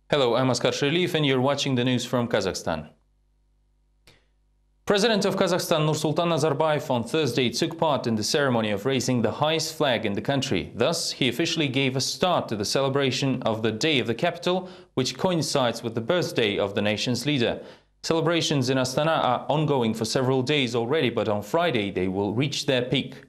Hello, I'm Askar Sherliyev and you're watching the news from Kazakhstan. President of Kazakhstan Nursultan Nazarbayev on Thursday took part in the ceremony of raising the highest flag in the country. Thus, he officially gave a start to the celebration of the Day of the Capital, which coincides with the birthday of the nation's leader. Celebrations in Astana are ongoing for several days already, but on Friday they will reach their peak.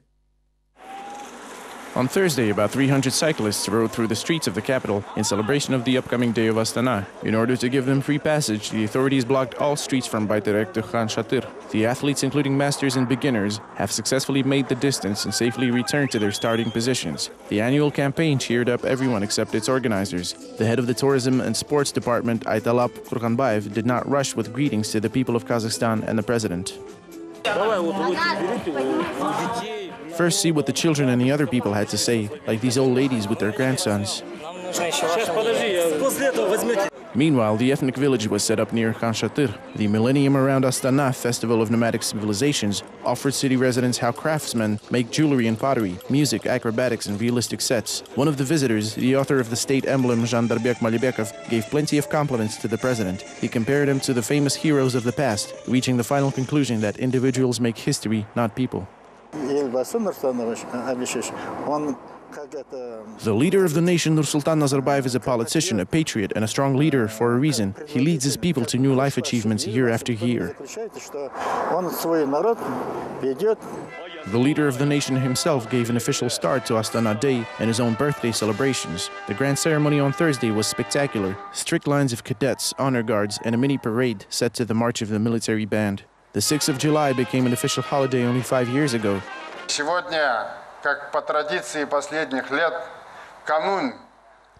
On Thursday, about 300 cyclists rode through the streets of the capital in celebration of the upcoming Day of Astana. In order to give them free passage, the authorities blocked all streets from Bayterek to Khan Shatyr. The athletes, including masters and beginners, have successfully made the distance and safely returned to their starting positions. The annual campaign cheered up everyone except its organizers. The head of the Tourism and Sports Department, Aytalap Kurkhanbayev, did not rush with greetings to the people of Kazakhstan and the president. First, see what the children and the other people had to say, like these old ladies with their grandsons. Meanwhile, the ethnic village was set up near Khan Shatyr. The Millennium Around Astana Festival of Nomadic Civilizations offered city residents how craftsmen make jewelry and pottery, music, acrobatics, and realistic sets. One of the visitors, the author of the state emblem Zhandarbek Malibekov, gave plenty of compliments to the president. He compared him to the famous heroes of the past, reaching the final conclusion that individuals make history, not people. The leader of the nation, Nursultan Nazarbayev, is a politician, a patriot, and a strong leader for a reason. He leads his people to new life achievements year after year. The leader of the nation himself gave an official start to Astana Day and his own birthday celebrations. The grand ceremony on Thursday was spectacular. Strict lines of cadets, honor guards, and a mini parade set to the march of the military band. The 6th of July became an official holiday only 5 years ago.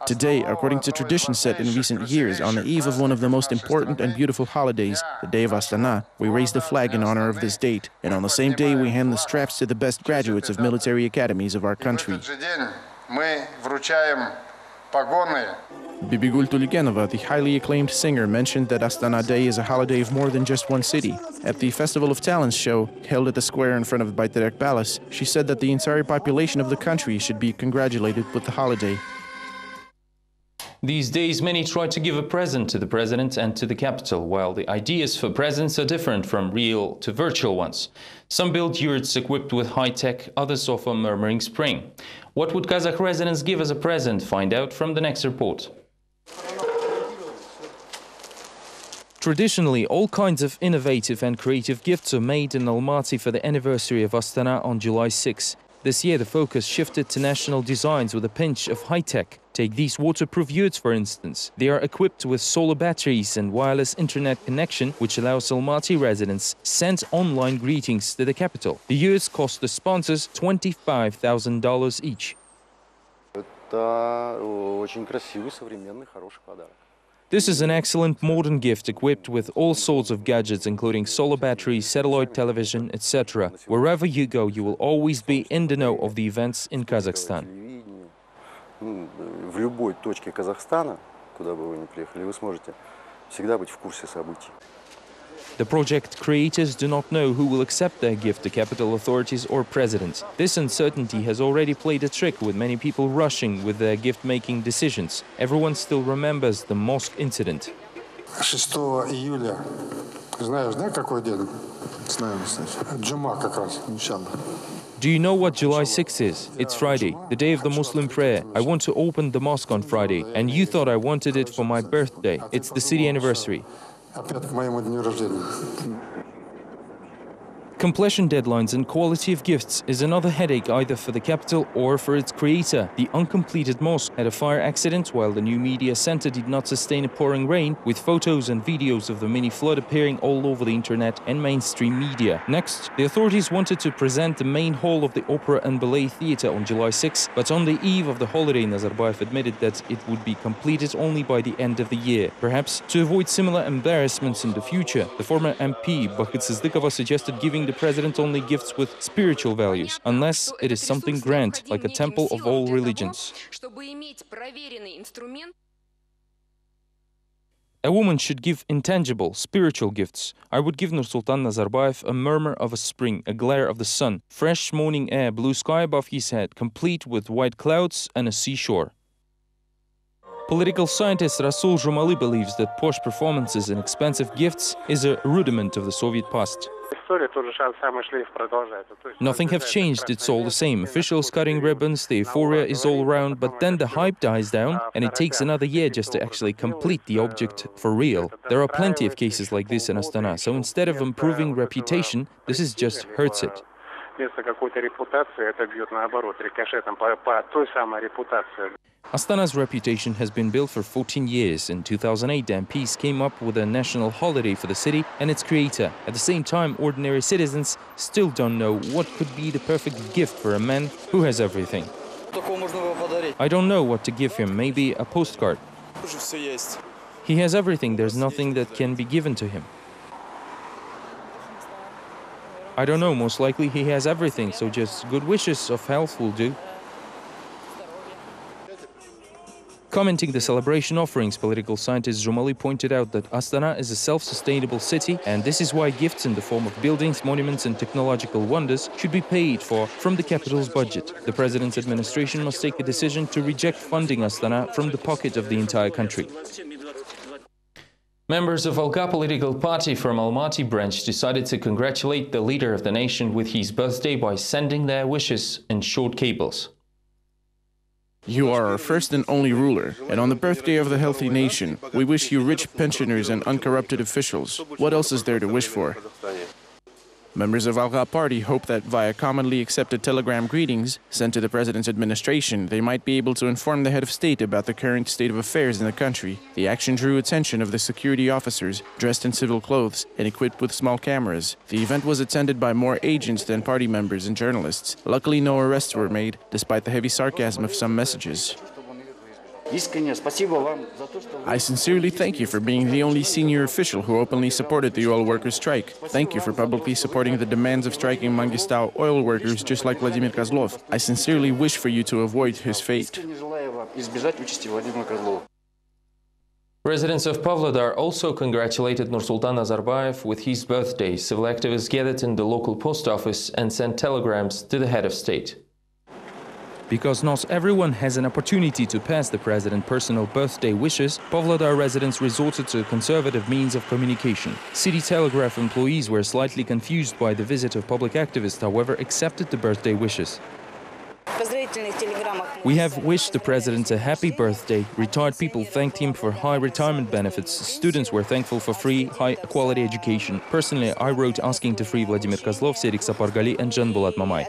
Today, according to tradition set in recent years, on the eve of one of the most important and beautiful holidays, the Day of Astana, we raise the flag in honor of this date, and on the same day we hand the straps to the best graduates of military academies of our country. Bibigul Tulikenova, the highly acclaimed singer, mentioned that Astana Day is a holiday of more than just one city. At the Festival of Talents show, held at the square in front of Bayterek Palace, she said that the entire population of the country should be congratulated with the holiday. These days, many try to give a present to the president and to the capital, while the ideas for presents are different from real to virtual ones. Some build yurts equipped with high-tech, others offer murmuring spring. What would Kazakh residents give as a present? Find out from the next report. Traditionally, all kinds of innovative and creative gifts are made in Almaty for the anniversary of Astana on July 6. This year, the focus shifted to national designs with a pinch of high-tech. Take these waterproof yurts, for instance. They are equipped with solar batteries and wireless internet connection, which allows Almaty residents send online greetings to the capital. The yurts cost the sponsors $25,000 each. This is an excellent modern gift equipped with all sorts of gadgets, including solar batteries, satellite television, etc. Wherever you go, you will always be in the know of the events in Kazakhstan. В любой точке Казахстана, куда бы вы ни приехали, вы сможете всегда быть в курсе событий. The project creators do not know who will accept their gift, the capital authorities or president. This uncertainty has already played a trick, with many people rushing with their gift-making decisions. Everyone still remembers the mosque incident. 6 июля. Знаешь, какой день? Знаю, Джума как раз, иншаллах. Do you know what July 6th is? It's Friday, the day of the Muslim prayer. I want to open the mosque on Friday, and you thought I wanted it for my birthday. It's the city anniversary. Completion deadlines and quality of gifts is another headache either for the capital or for its creator. The uncompleted mosque had a fire accident while the new media center did not sustain a pouring rain, with photos and videos of the mini flood appearing all over the internet and mainstream media. Next, the authorities wanted to present the main hall of the Opera and Ballet Theatre on July 6, but on the eve of the holiday, Nazarbayev admitted that it would be completed only by the end of the year. Perhaps to avoid similar embarrassments in the future, the former MP Bakht Sizdikova suggested giving the president only gifts with spiritual values, unless it is something grand, like a temple of all religions. A woman should give intangible, spiritual gifts. I would give Nursultan Nazarbayev a murmur of a spring, a glare of the sun, fresh morning air, blue sky above his head, complete with white clouds and a seashore. Political scientist Rasul Jumali believes that posh performances and expensive gifts is a rudiment of the Soviet past. Nothing have changed, it's all the same. Officials cutting ribbons, the euphoria is all around, but then the hype dies down and it takes another year just to actually complete the object for real. There are plenty of cases like this in Astana, so instead of improving reputation, this is just hurts it. Astana's reputation has been built for 14 years. In 2008, the MPs came up with a national holiday for the city and its creator. At the same time, ordinary citizens still don't know what could be the perfect gift for a man who has everything. I don't know what to give him, maybe a postcard. He has everything, there's nothing that can be given to him. I don't know, most likely he has everything, so just good wishes of health will do. Commenting the celebration offerings, political scientist Jumali pointed out that Astana is a self-sustainable city, and this is why gifts in the form of buildings, monuments and technological wonders should be paid for from the capital's budget. The president's administration must take a decision to reject funding Astana from the pocket of the entire country. Members of Alga political party from Almaty branch decided to congratulate the leader of the nation with his birthday by sending their wishes in short cables. You are our first and only ruler, and on the birthday of the healthy nation, we wish you rich pensioners and uncorrupted officials. What else is there to wish for? Members of Alga Party hope that via commonly accepted telegram greetings sent to the president's administration, they might be able to inform the head of state about the current state of affairs in the country. The action drew attention of the security officers, dressed in civil clothes and equipped with small cameras. The event was attended by more agents than party members and journalists. Luckily, no arrests were made, despite the heavy sarcasm of some messages. I sincerely thank you for being the only senior official who openly supported the oil workers' strike. Thank you for publicly supporting the demands of striking Mangistau oil workers just like Vladimir Kozlov. I sincerely wish for you to avoid his fate. Residents of Pavlodar also congratulated Nursultan Nazarbayev with his birthday. Civil activists gathered in the local post office and sent telegrams to the head of state. Because not everyone has an opportunity to pass the president's personal birthday wishes, Pavlodar residents resorted to conservative means of communication. City Telegraph employees were slightly confused by the visit of public activists, however, accepted the birthday wishes. We have wished the president a happy birthday. Retired people thanked him for high retirement benefits. Students were thankful for free, high-quality education. Personally, I wrote asking to free Vladimir Kozlov, Serik Sapargali and Janbulat Mamai.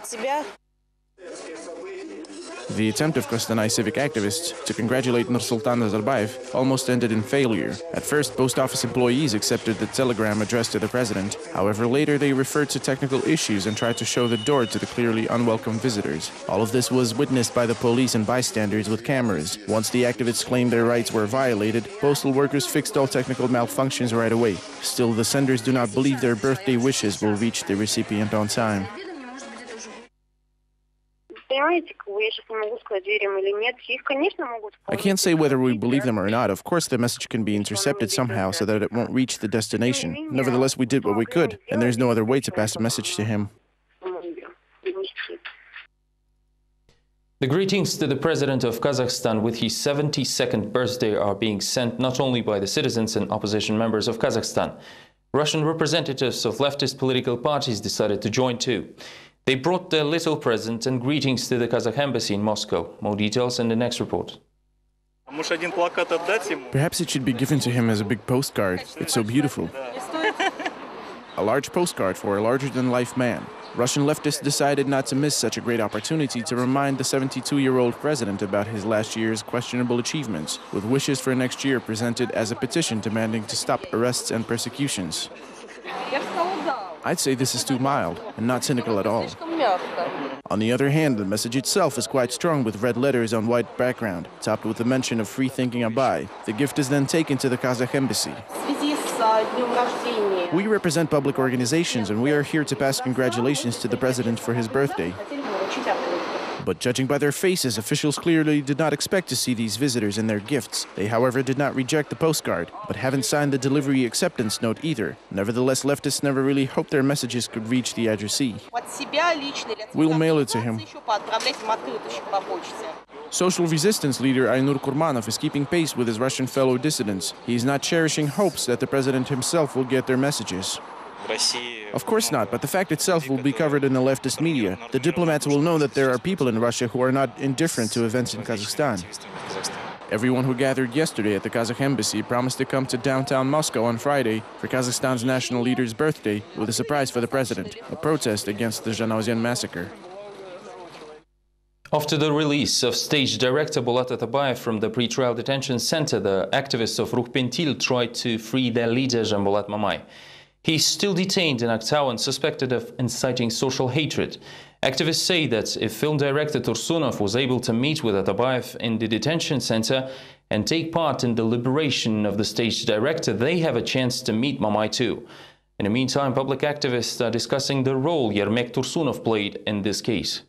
The attempt of Kostanay civic activists to congratulate Nursultan Nazarbayev almost ended in failure. At first, post office employees accepted the telegram addressed to the president. However, later they referred to technical issues and tried to show the door to the clearly unwelcome visitors. All of this was witnessed by the police and bystanders with cameras. Once the activists claimed their rights were violated, postal workers fixed all technical malfunctions right away. Still, the senders do not believe their birthday wishes will reach the recipient on time. I can't say whether we believe them or not. Of course, the message can be intercepted somehow so that it won't reach the destination. Nevertheless, we did what we could, and there's no other way to pass a message to him. The greetings to the president of Kazakhstan with his 72nd birthday are being sent not only by the citizens and opposition members of Kazakhstan. Russian representatives of leftist political parties decided to join too. They brought their little present and greetings to the Kazakh embassy in Moscow. More details in the next report. Perhaps it should be given to him as a big postcard. It's so beautiful. A large postcard for a larger-than-life man. Russian leftists decided not to miss such a great opportunity to remind the 72-year-old president about his last year's questionable achievements, with wishes for next year presented as a petition demanding to stop arrests and persecutions. I'd say this is too mild and not cynical at all. On the other hand, the message itself is quite strong with red letters on white background, topped with the mention of free-thinking Abai. The gift is then taken to the Kazakh embassy. We represent public organizations and we are here to pass congratulations to the president for his birthday. But judging by their faces, officials clearly did not expect to see these visitors and their gifts. They, however, did not reject the postcard, but haven't signed the delivery acceptance note either. Nevertheless, leftists never really hoped their messages could reach the addressee. We'll mail it to him. Social resistance leader Aynur Kurmanov is keeping pace with his Russian fellow dissidents. He is not cherishing hopes that the president himself will get their messages. Of course not, but the fact itself will be covered in the leftist media. The diplomats will know that there are people in Russia who are not indifferent to events in Kazakhstan. Everyone who gathered yesterday at the Kazakh embassy promised to come to downtown Moscow on Friday for Kazakhstan's national leader's birthday with a surprise for the president, a protest against the Zhanaozen massacre. After the release of stage director Bolat Atabayev from the pretrial detention center, the activists of Rukhpentil tried to free their leader Janbolat Mamay. He's still detained in Aktau and suspected of inciting social hatred. Activists say that if film director Tursunov was able to meet with Atabayev in the detention center and take part in the liberation of the stage director, they have a chance to meet Mamay too. In the meantime, public activists are discussing the role Yermek Tursunov played in this case.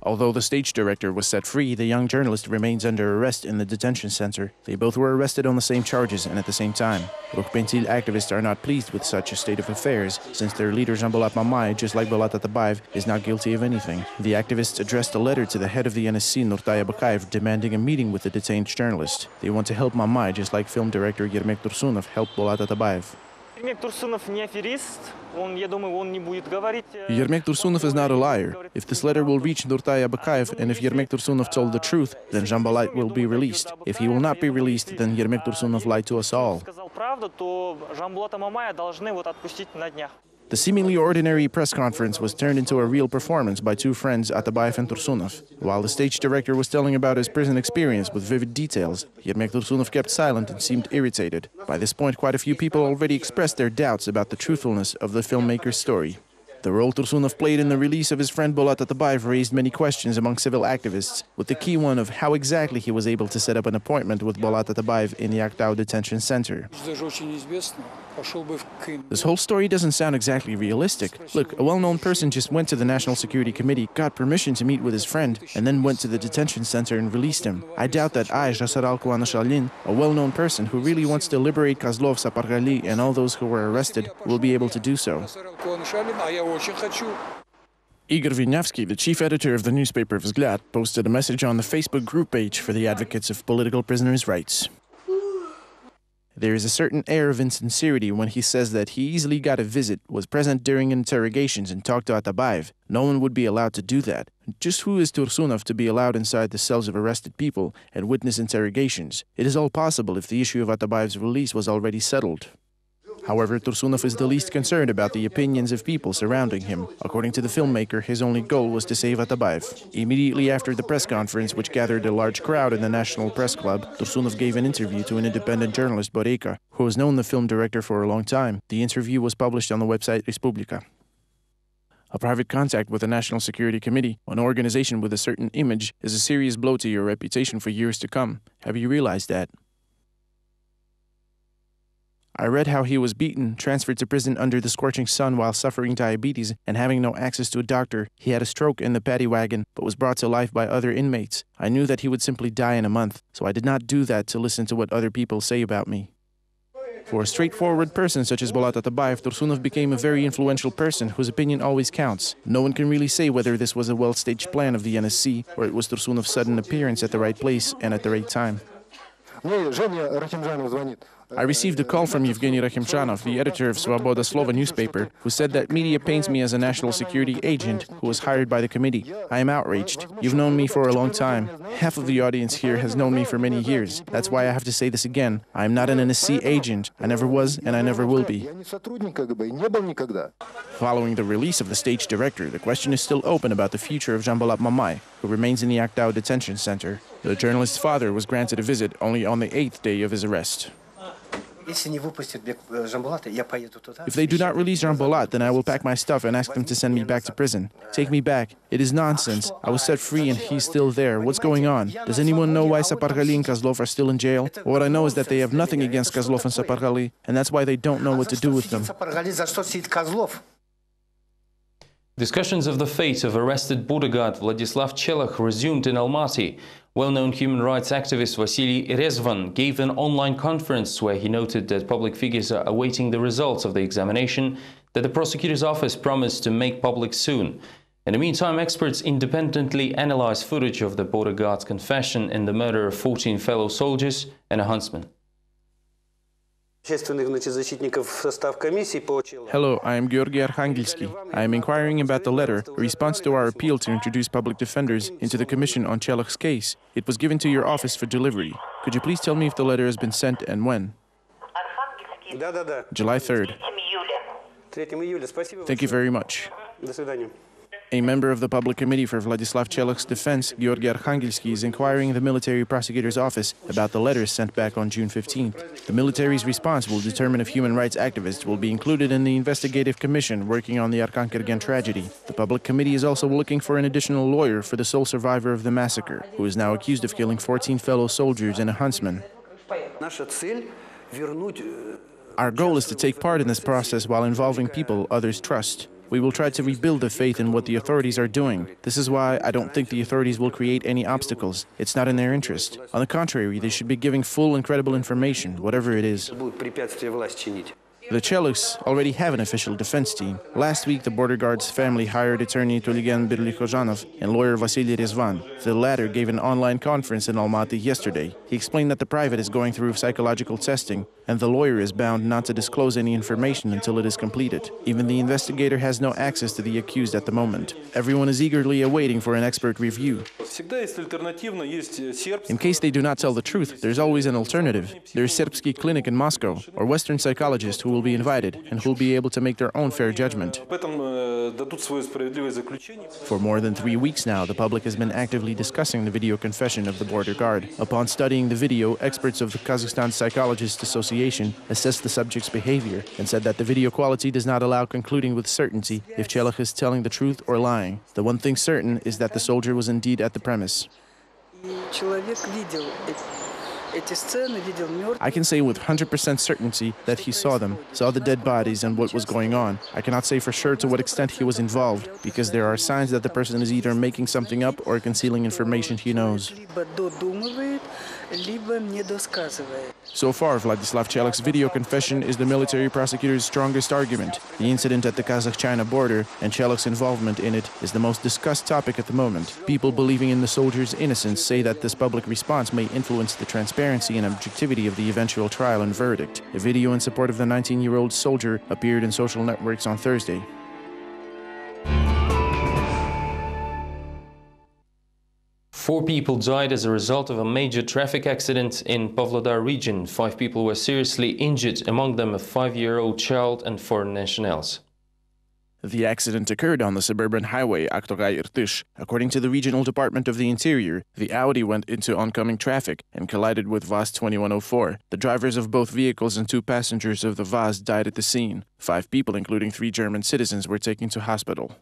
Although the stage director was set free, the young journalist remains under arrest in the detention center. They both were arrested on the same charges and at the same time. Rukhpentil activists are not pleased with such a state of affairs, since their leader Janbolat Mamay, just like Bolat Atabayev, is not guilty of anything. The activists addressed a letter to the head of the NSC, Nurtay Bakayev, demanding a meeting with the detained journalist. They want to help Mamay, just like film director Yermek Tursunov helped Bolat Atabayev. Yermek Tursunov is not a liar. If this letter will reach Nurtay Bakayev and if Yermek Tursunov told the truth, then Janbolat will be released. If he will not be released, then Yermek Tursunov lied to us all. The seemingly ordinary press conference was turned into a real performance by two friends, Atabayev and Tursunov. While the stage director was telling about his prison experience with vivid details, Yermek Tursunov kept silent and seemed irritated. By this point, quite a few people already expressed their doubts about the truthfulness of the filmmaker's story. The role Tursunov played in the release of his friend Bolat Atabayev raised many questions among civil activists, with the key one of how exactly he was able to set up an appointment with Bolat Atabayev in the Aktau detention center. This whole story doesn't sound exactly realistic. Look, a well-known person just went to the National Security Committee, got permission to meet with his friend, and then went to the detention center and released him. I doubt that I, Jasaral Kouanashalin, a well-known person who really wants to liberate Kozlov, Sapargali, and all those who were arrested, will be able to do so. Igor Vinyavsky, the chief editor of the newspaper Vzгляд, posted a message on the Facebook group page for the advocates of political prisoners' rights. There is a certain air of insincerity when he says that he easily got a visit, was present during interrogations and talked to Atabayev. No one would be allowed to do that. Just who is Tursunov to be allowed inside the cells of arrested people and witness interrogations? It is all possible if the issue of Atabayev's release was already settled. However, Tursunov is the least concerned about the opinions of people surrounding him. According to the filmmaker, his only goal was to save Atabayev. Immediately after the press conference, which gathered a large crowd in the National Press Club, Tursunov gave an interview to an independent journalist, Boreyka, who has known the film director for a long time. The interview was published on the website Respublika. A private contact with the National Security Committee, an organization with a certain image, is a serious blow to your reputation for years to come. Have you realized that? I read how he was beaten, transferred to prison under the scorching sun while suffering diabetes and having no access to a doctor. He had a stroke in the paddy wagon, but was brought to life by other inmates. I knew that he would simply die in a month, so I did not do that to listen to what other people say about me. For a straightforward person such as Bolat Atabayev, Tursunov became a very influential person whose opinion always counts. No one can really say whether this was a well-staged plan of the NSC or it was Tursunov's sudden appearance at the right place and at the right time. I received a call from Evgeny Rakhimchanov, the editor of Svoboda Slova newspaper, who said that media paints me as a national security agent who was hired by the committee. I am outraged. You've known me for a long time. Half of the audience here has known me for many years. That's why I have to say this again. I am not an NSC agent. I never was and I never will be. Following the release of the stage director, the question is still open about the future of Janbolat Mamay, who remains in the Aktau detention center. The journalist's father was granted a visit only on the 8th day of his arrest. If they do not release Janbolat, then I will pack my stuff and ask them to send me back to prison. Take me back. It is nonsense. I was set free and he's still there. What's going on? Does anyone know why Sapargali and Kozlov are still in jail? What I know is that they have nothing against Kozlov and Sapargali, and that's why they don't know what to do with them. Discussions of the fate of arrested bodyguard Vladislav Chelach resumed in Almaty. Well-known human rights activist Vasily Rezvan gave an online conference where he noted that public figures are awaiting the results of the examination that the prosecutor's office promised to make public soon. In the meantime, experts independently analyzed footage of the border guard's confession in the murder of 14 fellow soldiers and a huntsman. Hello, I am Georgi Arkhangelsky. I am inquiring about the letter, a response to our appeal to introduce public defenders into the commission on Chelykh's case. It was given to your office for delivery. Could you please tell me if the letter has been sent and when? July 3rd. Thank you very much. A member of the Public Committee for Vladislav Chelykh's defense, Georgi Arkhangelsky, is inquiring the military prosecutor's office about the letters sent back on June 15th. The military's response will determine if human rights activists will be included in the investigative commission working on the Arkhankergan tragedy. The Public Committee is also looking for an additional lawyer for the sole survivor of the massacre, who is now accused of killing 14 fellow soldiers and a huntsman. Our goal is to take part in this process while involving people others trust. We will try to rebuild the faith in what the authorities are doing. This is why I don't think the authorities will create any obstacles. It's not in their interest. On the contrary, they should be giving full and credible information, whatever it is. The Chelykhs already have an official defense team. Last week, the border guard's family hired attorney Tuligan Birlikhozhanov and lawyer Vasily Rezvan. The latter gave an online conference in Almaty yesterday. He explained that the private is going through psychological testing, and the lawyer is bound not to disclose any information until it is completed. Even the investigator has no access to the accused at the moment. Everyone is eagerly awaiting for an expert review. In case they do not tell the truth, there's always an alternative. There's Serbsky clinic in Moscow, or Western psychologists who will be invited and who will be able to make their own fair judgment. For more than 3 weeks now, the public has been actively discussing the video confession of the border guard. Upon studying the video, experts of the Kazakhstan Psychologists Association assessed the subject's behavior and said that the video quality does not allow concluding with certainty if Chelykh is telling the truth or lying. The one thing certain is that the soldier was indeed at the premise. I can say with 100% certainty that he saw them, saw the dead bodies and what was going on. I cannot say for sure to what extent he was involved, because there are signs that the person is either making something up or concealing information he knows. So far, Vladislav Chelykh's video confession is the military prosecutor's strongest argument. The incident at the Kazakh-China border and Chelykh's involvement in it is the most discussed topic at the moment. People believing in the soldier's innocence say that this public response may influence the transparency and objectivity of the eventual trial and verdict. A video in support of the 19-year-old soldier appeared in social networks on Thursday. Four people died as a result of a major traffic accident in Pavlodar region. 5 people were seriously injured, among them a 5-year-old child and foreign nationals. The accident occurred on the suburban highway Aktogay-Irtysh. According to the Regional Department of the Interior, the Audi went into oncoming traffic and collided with VAZ 2104. The drivers of both vehicles and 2 passengers of the VAZ died at the scene. 5 people, including 3 German citizens, were taken to hospital.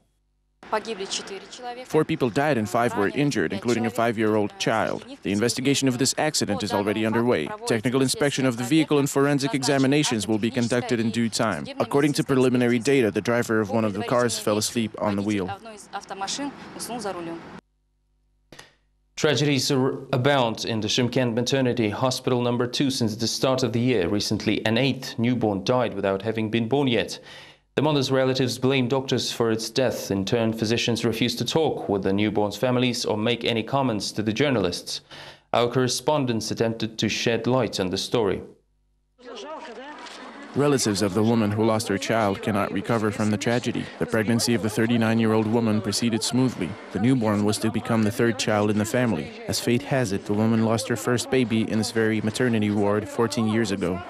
4 people died and 5 were injured, including a 5-year-old child. The investigation of this accident is already underway. Technical inspection of the vehicle and forensic examinations will be conducted in due time. According to preliminary data, the driver of one of the cars fell asleep on the wheel. Tragedies abound in the Shymkent maternity hospital number 2 since the start of the year. Recently, an 8th newborn died without having been born yet. The mother's relatives blame doctors for its death. In turn, physicians refuse to talk with the newborn's families or make any comments to the journalists. Our correspondents attempted to shed light on the story. Relatives of the woman who lost her child cannot recover from the tragedy. The pregnancy of the 39-year-old woman proceeded smoothly. The newborn was to become the 3rd child in the family. As fate has it, the woman lost her first baby in this very maternity ward 14 years ago.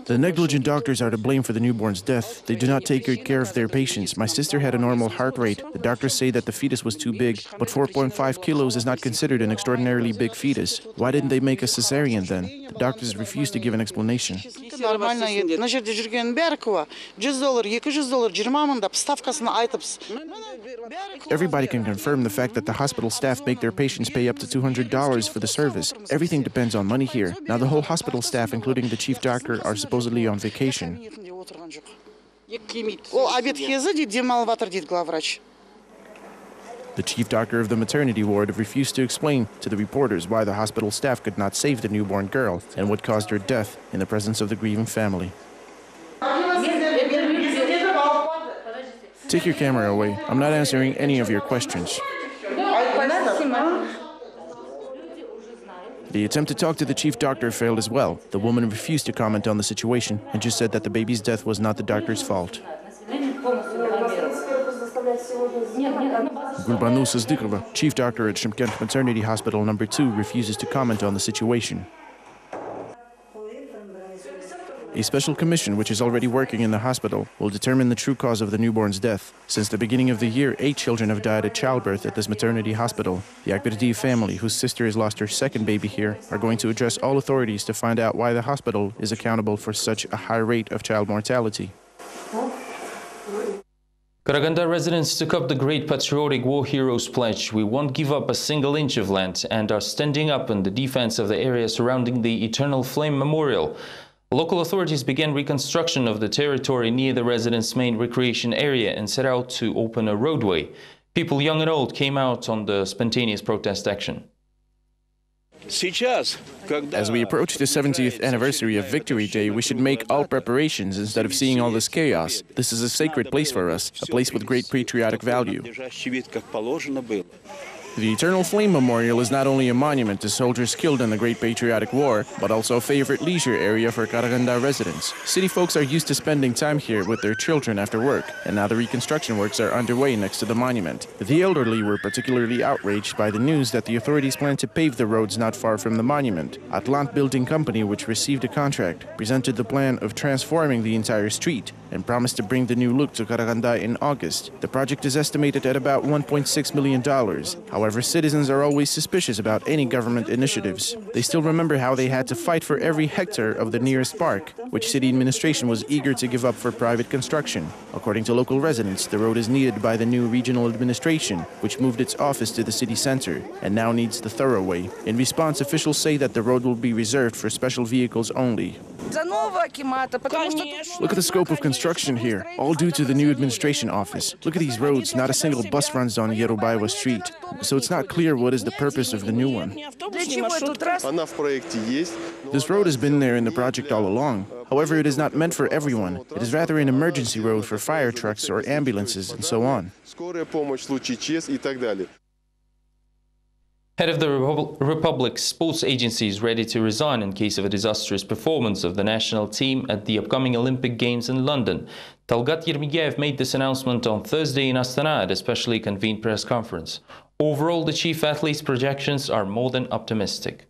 The negligent doctors are to blame for the newborn's death. They do not take good care of their patients. My sister had a normal heart rate. The doctors say that the fetus was too big, but 4.5 kilos is not considered an extraordinarily big fetus. Why didn't they make a cesarean then? The doctors refused to give an explanation. Everybody can confirm the fact that the hospital staff make their patients pay up to $200 for the service. Everything depends on money here. Now the whole hospital staff, including the chief doctor, are supposedly on vacation. The chief doctor of the maternity ward refused to explain to the reporters why the hospital staff could not save the newborn girl and what caused her death in the presence of the grieving family. Take your camera away. I'm not answering any of your questions. The attempt to talk to the chief doctor failed as well. The woman refused to comment on the situation and just said that the baby's death was not the doctor's fault. Gulbanu Sazdykova, chief doctor at Shymkent Maternity Hospital No. 2, refuses to comment on the situation. A special commission, which is already working in the hospital, will determine the true cause of the newborn's death. Since the beginning of the year, 8 children have died at childbirth at this maternity hospital. The Akberdi family, whose sister has lost her second baby here, are going to address all authorities to find out why the hospital is accountable for such a high rate of child mortality. Karaganda residents took up the great patriotic war heroes pledge. We won't give up a single inch of land and are standing up in the defense of the area surrounding the Eternal Flame Memorial. Local authorities began reconstruction of the territory near the residents' main recreation area and set out to open a roadway. People young and old came out on the spontaneous protest action. As we approach the 70th anniversary of Victory Day, we should make all preparations instead of seeing all this chaos. This is a sacred place for us, a place with great patriotic value. The Eternal Flame Memorial is not only a monument to soldiers killed in the Great Patriotic War, but also a favorite leisure area for Karaganda residents. City folks are used to spending time here with their children after work, and now the reconstruction works are underway next to the monument. The elderly were particularly outraged by the news that the authorities plan to pave the roads not far from the monument. Atlant Building Company, which received a contract, presented the plan of transforming the entire street and promised to bring the new look to Karaganda in August. The project is estimated at about $1.6 million. However, citizens are always suspicious about any government initiatives. They still remember how they had to fight for every hectare of the nearest park, which city administration was eager to give up for private construction. According to local residents, the road is needed by the new regional administration, which moved its office to the city center and now needs the thoroughway. In response, officials say that the road will be reserved for special vehicles only. Look at the scope of construction here, all due to the new administration office. Look at these roads, not a single bus runs on Yerubayeva Street. So it's not clear what is the purpose of the new one. This road has been there in the project all along. However, it is not meant for everyone. It is rather an emergency road for fire trucks or ambulances and so on. Head of the Republic's sports agency is ready to resign in case of a disastrous performance of the national team at the upcoming Olympic Games in London. Talgat Yermigayev made this announcement on Thursday in Astana at a specially convened press conference. Overall, the chief athlete's projections are more than optimistic.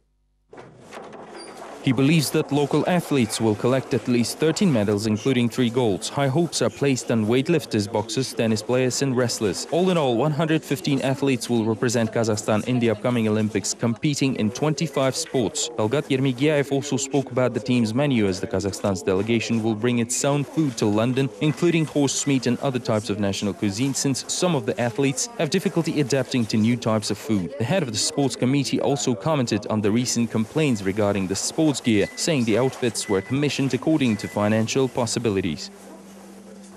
He believes that local athletes will collect at least 13 medals, including 3 golds. High hopes are placed on weightlifters, boxers, tennis players and wrestlers. All in all, 115 athletes will represent Kazakhstan in the upcoming Olympics, competing in 25 sports. Talgat Yermigayev also spoke about the team's menu, as the Kazakhstan's delegation will bring its own food to London, including horse meat and other types of national cuisine, since some of the athletes have difficulty adapting to new types of food. The head of the sports committee also commented on the recent complaints regarding the sports gear, saying the outfits were commissioned according to financial possibilities.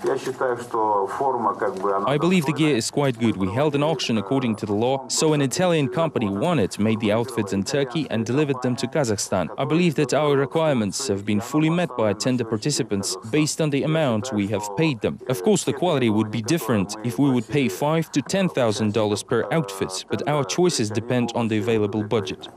I believe the gear is quite good. We held an auction according to the law, so an Italian company won it, made the outfits in Turkey and delivered them to Kazakhstan. I believe that our requirements have been fully met by tender participants based on the amount we have paid them. Of course, the quality would be different if we would pay $5,000 to $10,000 per outfit, but our choices depend on the available budget.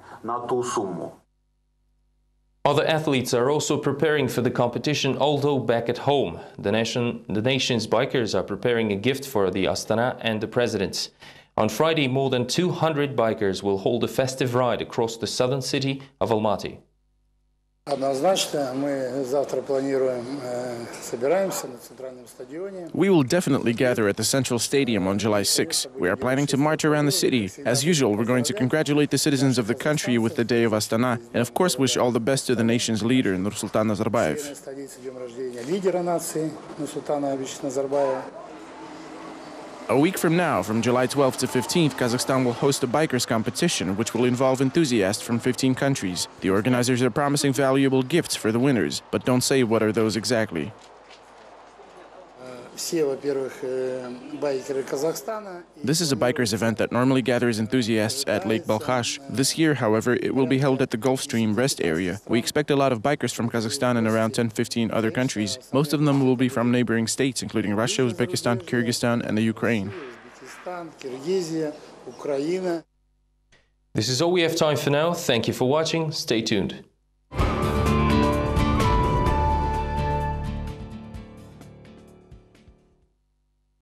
Other athletes are also preparing for the competition, although back at home. The nation's bikers are preparing a gift for the Astana and the presidents. On Friday, more than 200 bikers will hold a festive ride across the southern city of Almaty. We will definitely gather at the Central Stadium on July 6. We are planning to march around the city. As usual, we're going to congratulate the citizens of the country with the Day of Astana, and of course wish all the best to the nation's leader, Nursultan Nazarbayev. A week from now, from July 12th to 15th, Kazakhstan will host a bikers competition, which will involve enthusiasts from 15 countries. The organizers are promising valuable gifts for the winners, but don't say what are those exactly. все, во-первых, байкеры Казахстана. This is a bikers event that normally gathers enthusiasts at Lake Balkhash. This year, however, it will be held at the Gulfstream rest area. We expect a lot of bikers from Kazakhstan and around 10-15 other countries. Most of them will be from neighboring states, including Russia, Uzbekistan, Kyrgyzstan, and the Ukraine. Uzbekistan, Kyrgyzia, Ukraine. This is all we have time for now. Thank you for watching. Stay tuned.